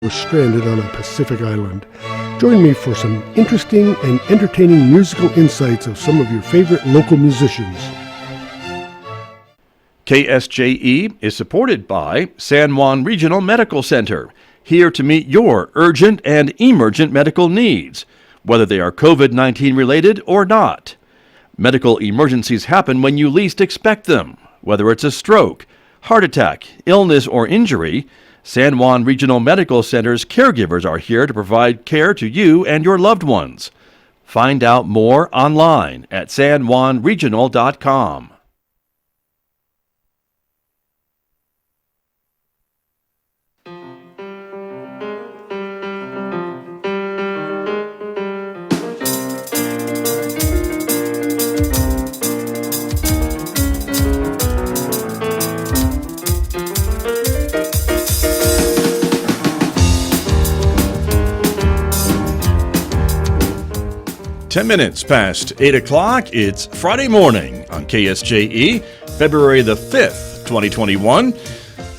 was stranded on a Pacific island. Join me for some interesting and entertaining musical insights of some of your favorite local musicians. KSJE is supported by San Juan Regional Medical Center, here to meet your urgent and emergent medical needs, whether they are COVID-19 related or not. Medical emergencies happen when you least expect them, whether it's a stroke, heart attack, illness, or injury. San Juan Regional Medical Center's caregivers are here to provide care to you and your loved ones. Find out more online at sanjuanregional.com. Ten minutes past 8 o'clock, it's Friday morning on KSJE, February the 5th, 2021.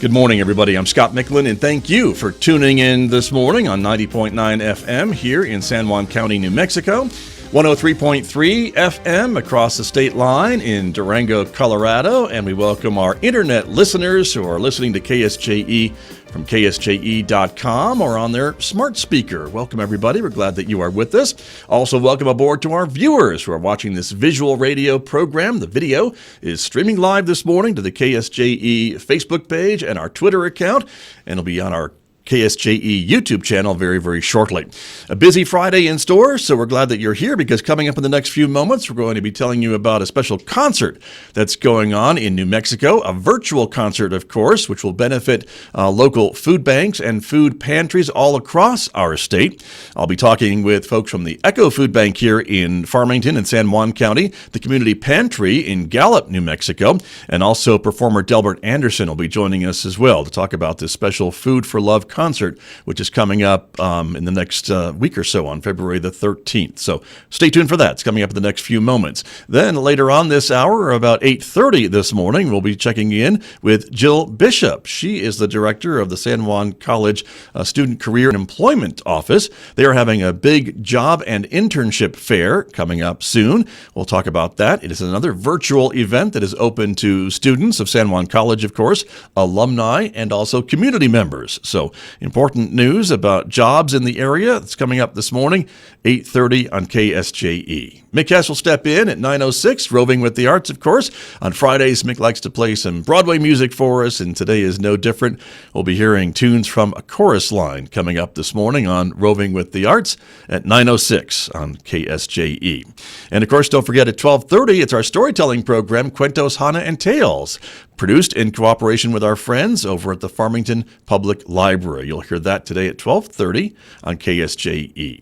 Good morning, everybody. I'm Scott Michlin, and thank you for tuning in this morning on 90.9 FM here in San Juan County, New Mexico, 103.3 FM across the state line in Durango, Colorado, and we welcome our internet listeners who are listening to KSJE from KSJE.com or on their smart speaker. Welcome, everybody. We're glad that you are with us. Also, welcome aboard to our viewers who are watching this visual radio program. The video is streaming live this morning to the KSJE Facebook page and our Twitter account, and it'll be on our KSJE YouTube channel very, very shortly. A busy Friday in store, so we're glad that you're here because coming up in the next few moments, we're going to be telling you about a special concert that's going on in New Mexico, a virtual concert, of course, which will benefit local food banks and food pantries all across our state. I'll be talking with folks from the Echo Food Bank here in Farmington and San Juan County, the Community Pantry in Gallup, New Mexico, and also performer Delbert Anderson will be joining us as well to talk about this special Food for Love concert, which is coming up in the next week or so on February the 13th. So stay tuned for that. It's coming up in the next few moments. Then later on this hour, about 8:30 this morning, we'll be checking in with Jill Bishop. She is the director of the San Juan College Student Career and Employment Office. They are having a big job and internship fair coming up soon. We'll talk about that. It is another virtual event that is open to students of San Juan College, of course, alumni, and also community members. So important news about jobs in the area. It's coming up this morning, 8:30 on KSJE. Mick Hess will step in at 9:06, Roving with the Arts, of course. On Fridays, Mick likes to play some Broadway music for us, and today is no different. We'll be hearing tunes from a chorus line coming up this morning on Roving with the Arts at 9:06 on KSJE. And, of course, don't forget at 12:30, it's our storytelling program, Cuentos, Hana, and Tales, produced in cooperation with our friends over at the Farmington Public Library. You'll hear that today at 12:30 on KSJE.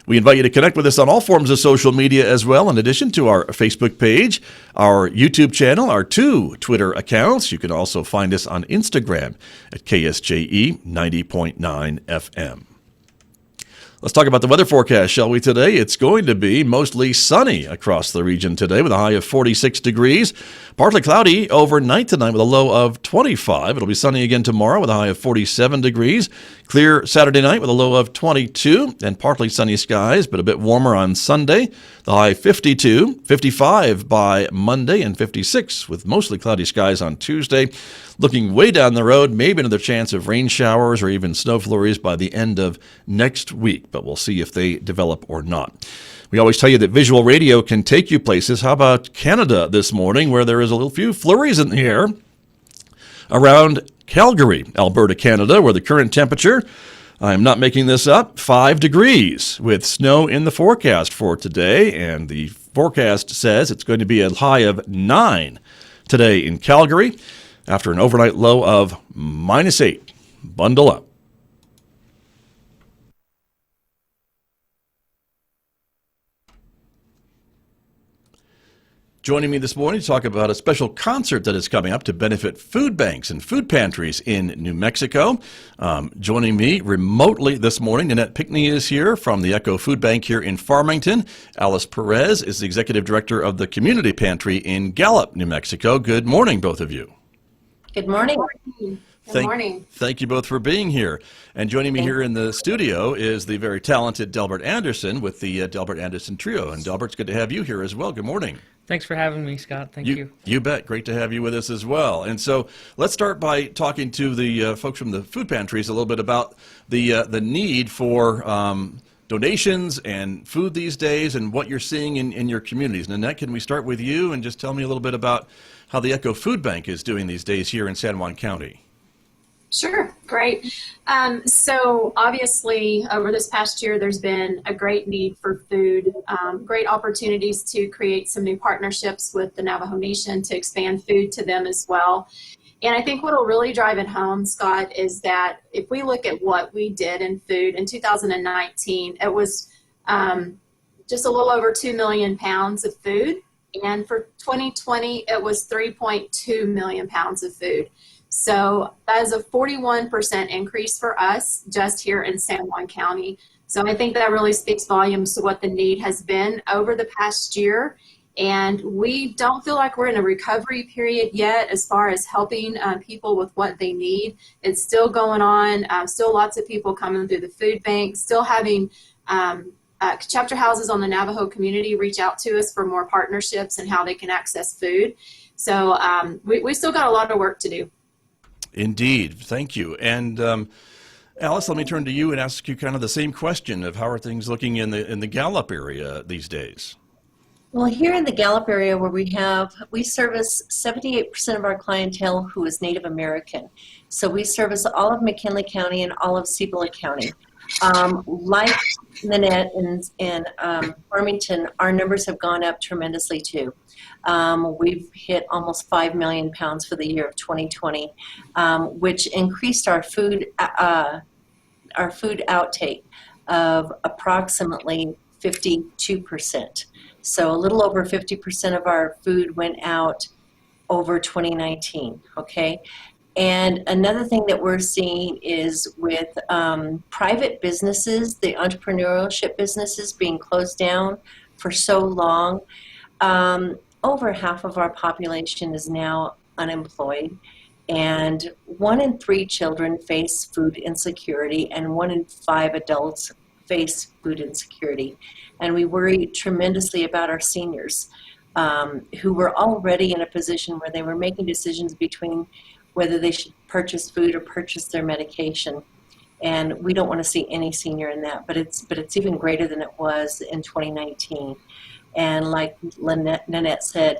We invite you to connect with us on all forms of social media as well, in addition to our Facebook page, our YouTube channel, our 2 Twitter accounts. You can also find us on Instagram at KSJE 90.9 FM. Let's talk about the weather forecast, shall we, today? It's going to be mostly sunny across the region today with a high of 46 degrees. Partly cloudy overnight tonight with a low of 25. It'll be sunny again tomorrow with a high of 47 degrees. Clear Saturday night with a low of 22 and partly sunny skies, but a bit warmer on Sunday. The high 52, 55 by Monday, and 56 with mostly cloudy skies on Tuesday. Looking way down the road, maybe another chance of rain showers or even snow flurries by the end of next week, but we'll see if they develop or not. We always tell you that visual radio can take you places. How about Canada this morning, where there is a little few flurries in the air around Calgary, Alberta, Canada, where the current temperature, I'm not making this up, 5 degrees with snow in the forecast for today. And the forecast says it's going to be a high of 9 today in Calgary after an overnight low of -8. Bundle up. Joining me this morning to talk about a special concert that is coming up to benefit food banks and food pantries in New Mexico. Joining me remotely this morning, Nanette Pinckney is here from the Echo Food Bank here in Farmington. Alice Perez is the executive director of the Community Pantry in Gallup, New Mexico. Good morning, both of you. Good morning. Good morning. Thank you both for being here. And joining me here in the studio is the very talented Delbert Anderson with the Delbert Anderson Trio. And Delbert, it's good to have you here as well. Good morning. Thanks for having me, Scott. Thank you. You bet. Great to have you with us as well. And so let's start by talking to the folks from the food pantries a little bit about the need for donations and food these days and what you're seeing in your communities. Nanette, can we start with you and just tell me a little bit about how the Echo Food Bank is doing these days here in San Juan County? Sure, great. So obviously over this past year, there's been a great need for food, great opportunities to create some new partnerships with the Navajo Nation to expand food to them as well. And I think what will really drive it home, Scott, is that if we look at what we did in food in 2019, it was just a little over 2 million pounds of food. And for 2020, it was 3.2 million pounds of food. So that is a 41% increase for us just here in San Juan County. So I think that really speaks volumes to what the need has been over the past year. And we don't feel like we're in a recovery period yet as far as helping people with what they need. It's still going on, still lots of people coming through the food bank, still having chapter houses on the Navajo community reach out to us for more partnerships and how they can access food. So we still got a lot of work to do. Indeed. Thank you. And Alice, let me turn to you and ask you kind of the same question of how are things looking in the Gallup area these days? Well, here in the Gallup area where we service 78% of our clientele who is Native American. So we service all of McKinley County and all of Cibola County. Like Nanette and Farmington, our numbers have gone up tremendously too. We've hit almost 5 million pounds for the year of 2020, which increased our food outtake of approximately 52%. So a little over 50% of our food went out over 2019, okay? And another thing that we're seeing is with private businesses, the entrepreneurship businesses being closed down for so long, over half of our population is now unemployed, and 1 in 3 children face food insecurity, and 1 in 5 adults face food insecurity. And we worry tremendously about our seniors who were already in a position where they were making decisions between whether they should purchase food or purchase their medication. And we don't want to see any senior in that, but it's even greater than it was in 2019. And like Nanette said,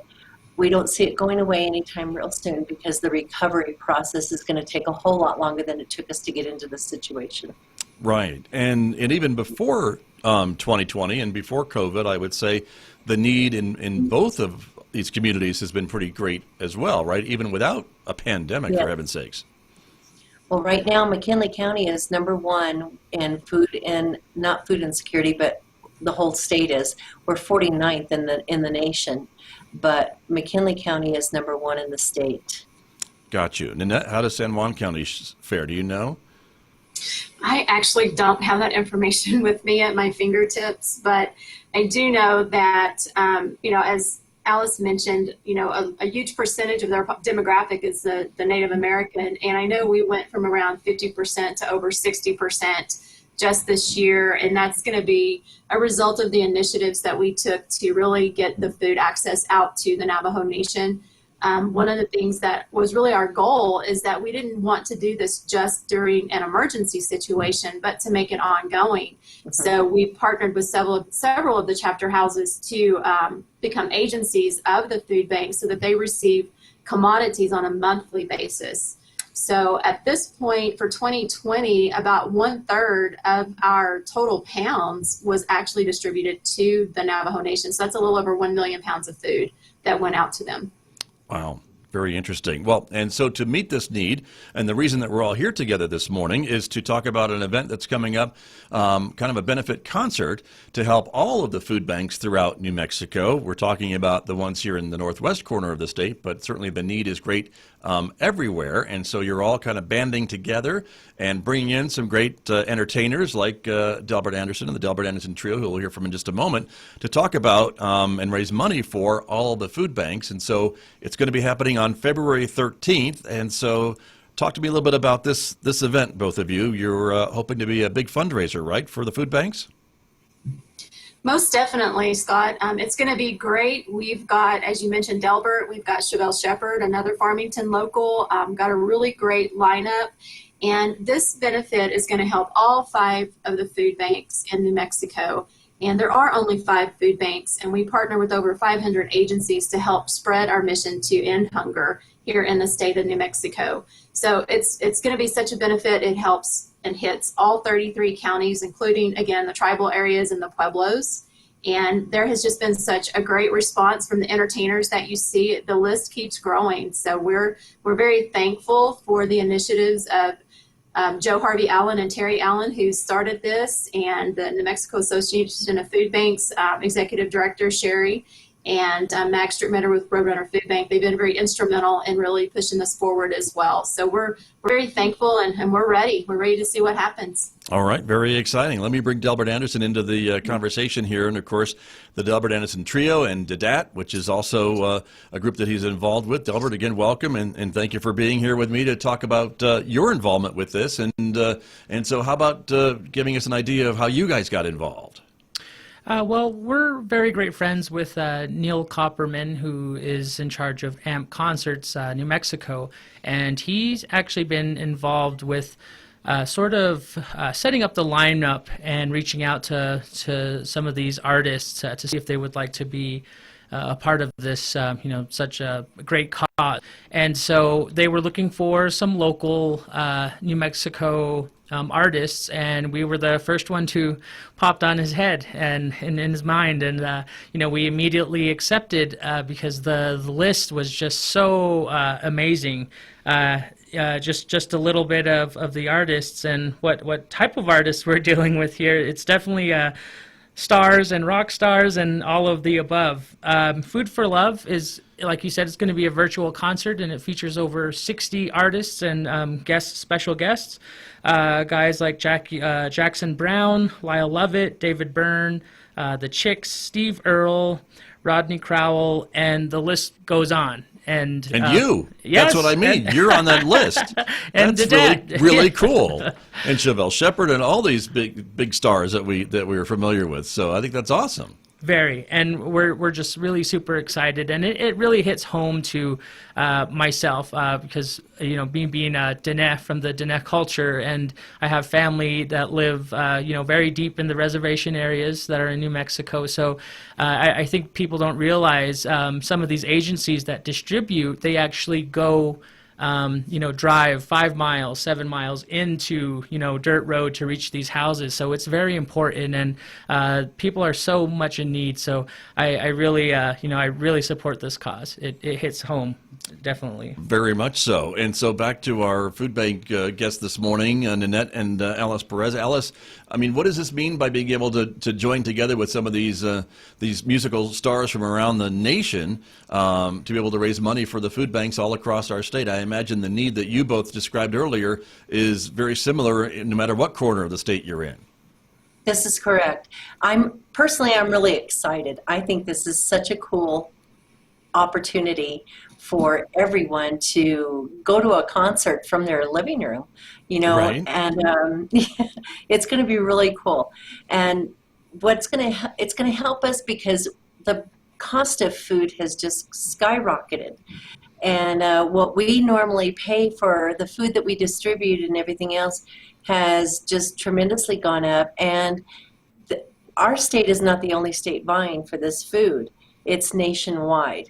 we don't see it going away anytime real soon because the recovery process is going to take a whole lot longer than it took us to get into this situation. Right. And even before 2020 and before COVID, I would say the need in both of these communities has been pretty great as well, right? Even without a pandemic, for heaven's sakes. Well, right now, McKinley County is #1 in food, and not food insecurity, but the whole state is. We're 49th in the nation, but McKinley County is #1 in the state. Got you. Nanette, how does San Juan County fare? Do you know? I actually don't have that information with me at my fingertips, but I do know that, as Alice mentioned, a huge percentage of their demographic is the Native American, and I know we went from around 50% to over 60% just this year, and that's going to be a result of the initiatives that we took to really get the food access out to the Navajo Nation. One of the things that was really our goal is that we didn't want to do this just during an emergency situation, but to make it ongoing. So we partnered with several of the chapter houses to become agencies of the food bank so that they receive commodities on a monthly basis. So at this point for 2020, about 1/3 of our total pounds was actually distributed to the Navajo Nation. So that's a little over 1 million pounds of food that went out to them. Wow. Very interesting. Well, and so to meet this need, and the reason that we're all here together this morning is to talk about an event that's coming up, kind of a benefit concert to help all of the food banks throughout New Mexico. We're talking about the ones here in the northwest corner of the state, but certainly the need is great everywhere. And so you're all kind of banding together and bringing in some great entertainers like Delbert Anderson and the Delbert Anderson Trio, who we'll hear from in just a moment, to talk about and raise money for all the food banks. And so it's going to be happening on February 13th, and so Talk to me a little bit about this event, both of you. You're hoping to be a big fundraiser, right, for the food banks? Most definitely, Scott. It's going to be great. We've got, as you mentioned, Delbert. We've got Chevelle Shepherd, another Farmington local. Got a really great lineup. And this benefit is going to help all 5 of the food banks in New Mexico. And there are only 5 food banks, and we partner with over 500 agencies to help spread our mission to end hunger here in the state of New Mexico. So it's going to be such a benefit. It helps and hits all 33 counties, including, again, the tribal areas and the pueblos. And there has just been such a great response from the entertainers that you see. The list keeps growing. So we're very thankful for the initiatives of Joe Harvey Allen and Terry Allen, who started this, and the New Mexico Association of Food Banks Executive Director Sherry, and Max Strickmetter with Roadrunner Food Bank. They've been very instrumental in really pushing this forward as well. So we're very thankful, and we're ready. We're ready to see what happens. All right, very exciting. Let me bring Delbert Anderson into the conversation here. And, of course, the Delbert Anderson Trio and DDAT, which is also a group that he's involved with. Delbert, again, welcome, and thank you for being here with me to talk about your involvement with this. And so how about giving us an idea of how you guys got involved? Well, we're very great friends with Neil Copperman, who is in charge of AMP Concerts New Mexico, and he's actually been involved with setting up the lineup and reaching out to some of these artists to see if they would like to be a part of this, such a great cause. And so they were looking for some local New Mexico artists, and we were the first one to popped on his head and in his mind, and we immediately accepted because the list was just so amazing. Just a little bit of the artists and what type of artists we're dealing with here. It's definitely stars and rock stars and all of the above. Food for Love is, like you said, it's going to be a virtual concert, and it features over 60 artists and special guests. Guys like Jackson Brown, Lyle Lovett, David Byrne, The Chicks, Steve Earle, Rodney Crowell, and the list goes on. And you, yes, that's what I mean. You're on that list. And that's really cool. And Chevelle Shepherd and all these big stars that we were familiar with. So I think that's awesome. Very, and we're just really super excited, and it really hits home to myself because being a Nanette from the Nanette culture, and I have family that live very deep in the reservation areas that are in New Mexico. So I think people don't realize some of these agencies that distribute, they actually go drive 5 miles, 7 miles into, dirt road to reach these houses. So it's very important, and people are so much in need. So I really support this cause. It hits home, definitely. Very much so. And so back to our food bank guests this morning, Nanette and Alice Perez. Alice, I mean, what does this mean by being able to join together with some of these musical stars from around the nation to be able to raise money for the food banks all across our state? I imagine the need that you both described earlier is very similar no matter what corner of the state you're in. This is correct. I'm really excited. I think this is such a cool opportunity for everyone to go to a concert from their living room, Right. and it's going to be really cool. And it's going to help us because the cost of food has just skyrocketed. And what we normally pay for the food that we distribute and everything else has just tremendously gone up. And our state is not the only state vying for this food. It's nationwide.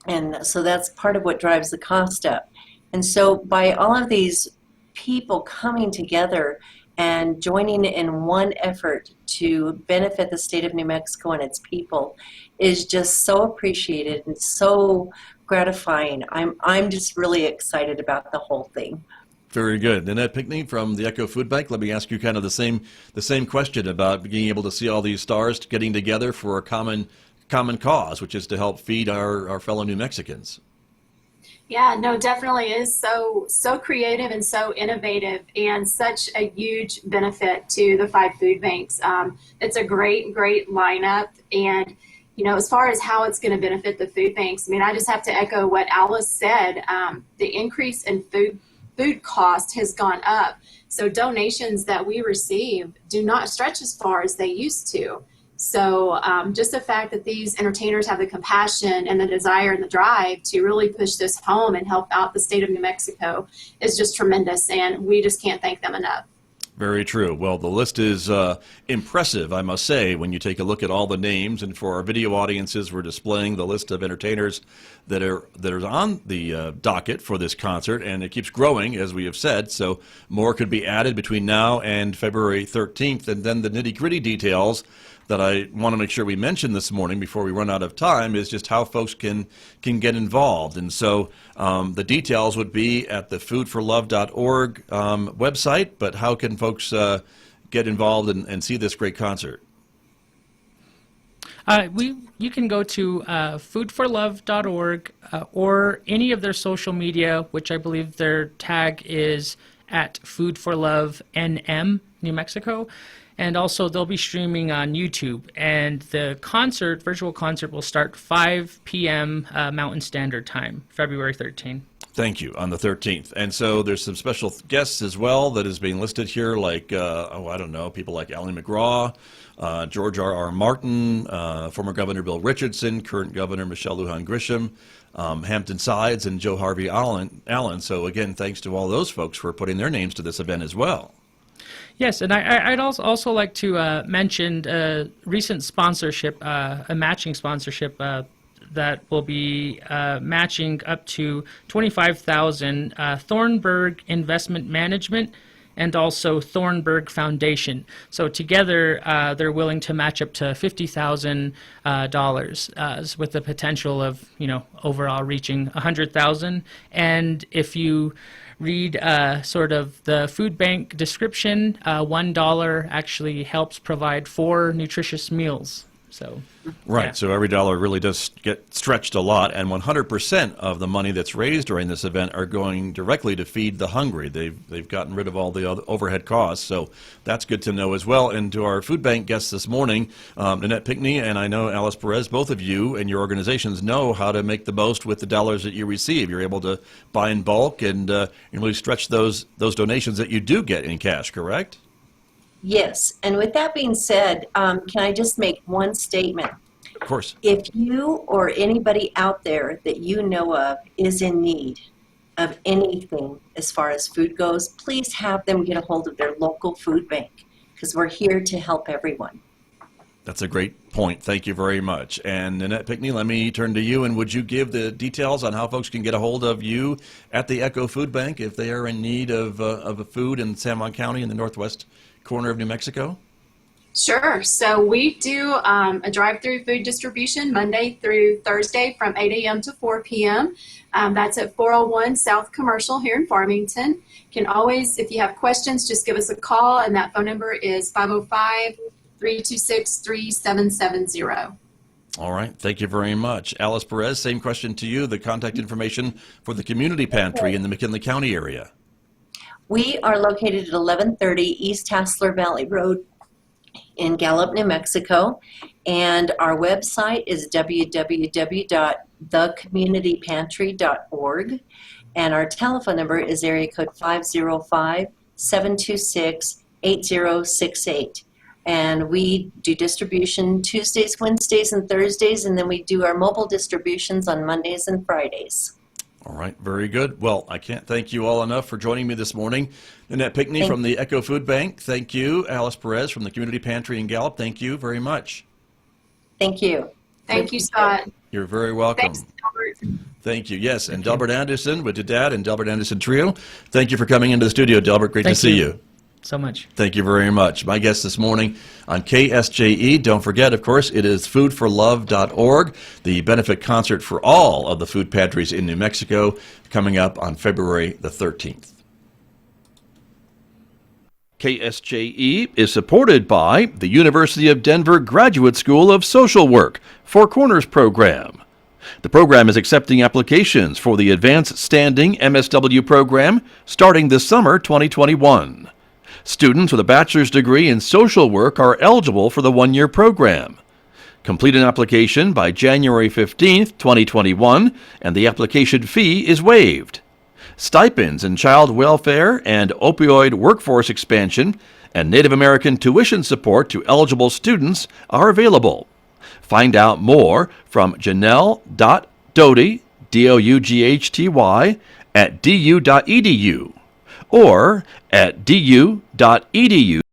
And so that's part of what drives the cost up. And so by all of these people coming together and joining in one effort to benefit the state of New Mexico and its people is just so appreciated and so gratifying. I'm just really excited about the whole thing. Very good. Nanette Pinckney from the Echo Food Bank. Let me ask you kind of the same question about being able to see all these stars getting together for a common cause, which is to help feed our fellow New Mexicans. Yeah, no, definitely is so creative and so innovative, and such a huge benefit to the 5 food banks. It's a great lineup, and as far as how it's going to benefit the food banks, I mean, I just have to echo what Alice said. The increase in food food cost has gone up. So donations that we receive do not stretch as far as they used to. So just the fact that these entertainers have the compassion and the desire and the drive to really push this home and help out the state of New Mexico is just tremendous, and we just can't thank them enough. Very true. Well, the list is impressive, I must say, when you take a look at all the names. And for our video audiences, we're displaying the list of entertainers that are on the docket for this concert, and it keeps growing, as we have said. So more could be added between now and February 13th. And then the nitty-gritty details that I want to make sure we mention this morning before we run out of time is just how folks can get involved. And so the details would be at the foodforlove.org website, but how can folks get involved and see this great concert? You can go to foodforlove.org or any of their social media, which I believe their tag is at foodforlovenm, New Mexico. And also, they'll be streaming on YouTube. And the virtual concert, will start 5 p.m. Mountain Standard Time, February 13th. Thank you, on the 13th. And so there's some special guests as well that is being listed here, like, I don't know, people like Alan McGraw, George R.R. Martin, former Governor Bill Richardson, current Governor Michelle Lujan Grisham, Hampton Sides, and Joe Harvey Allen. So again, thanks to all those folks for putting their names to this event as well. Yes, and I'd also like to mention a recent sponsorship, a matching sponsorship that will be matching up to $25,000, Thornburg Investment Management and also Thornburg Foundation. So together, they're willing to match up to $50,000 with the potential of, overall reaching $100,000. And if you read sort of the food bank description, $1 actually helps provide 4 nutritious meals. So, right. Yeah. So every dollar really does get stretched a lot, and 100% of the money that's raised during this event are going directly to feed the hungry. They've gotten rid of all the other overhead costs, so that's good to know as well. And to our food bank guests this morning, Nanette Pinckney and I know Alice Perez, both of you and your organizations know how to make the most with the dollars that you receive. You're able to buy in bulk and really stretch those donations that you do get in cash, correct? Yes, and with that being said, can I just make one statement? Of course. If you or anybody out there that you know of is in need of anything as far as food goes, please have them get a hold of their local food bank, because we're here to help everyone. That's a great point. Thank you very much. And Nanette Pinckney, let me turn to you, and would you give the details on how folks can get a hold of you at the Echo Food Bank if they are in need of a food in San Juan County in the northwest corner of New Mexico? Sure. So we do a drive-through food distribution Monday through Thursday from 8 a.m. to 4 p.m. That's at 401 South Commercial here in Farmington. You can always, if you have questions, just give us a call, and that phone number is 505-326-3770. All right. Thank you very much. Alice Perez, same question to you. The contact information for the community pantry in the McKinley County area. We are located at 1130 East Hassler Valley Road in Gallup, New Mexico, and our website is www.thecommunitypantry.org, and our telephone number is area code 505-726-8068. And we do distribution Tuesdays, Wednesdays, and Thursdays, and then we do our mobile distributions on Mondays and Fridays. All right, very good. Well, I can't thank you all enough for joining me this morning. Nanette Pinckney from the Echo Food Bank, thank you. Alice Perez from the Community Pantry in Gallup, thank you very much. Thank you. Thank you, Scott. You're very welcome. Thanks, Delbert. Thank you. Yes, and Delbert Anderson with DDAT and Delbert Anderson Trio. Thank you for coming into the studio, Delbert. Great to see you. So much. Thank you very much. My guest this morning on KSJE, don't forget, of course, it is foodforlove.org, the benefit concert for all of the food pantries in New Mexico, coming up on February the 13th. KSJE is supported by the University of Denver Graduate School of Social Work Four Corners program. The program is accepting applications for the Advanced Standing MSW program starting this summer 2021. Students with a bachelor's degree in social work are eligible for the one-year program. Complete an application by January 15th, 2021, and the application fee is waived. Stipends in child welfare and opioid workforce expansion and Native American tuition support to eligible students are available. Find out more from Janelle.Doty, Doughty, at du.edu or at du.edu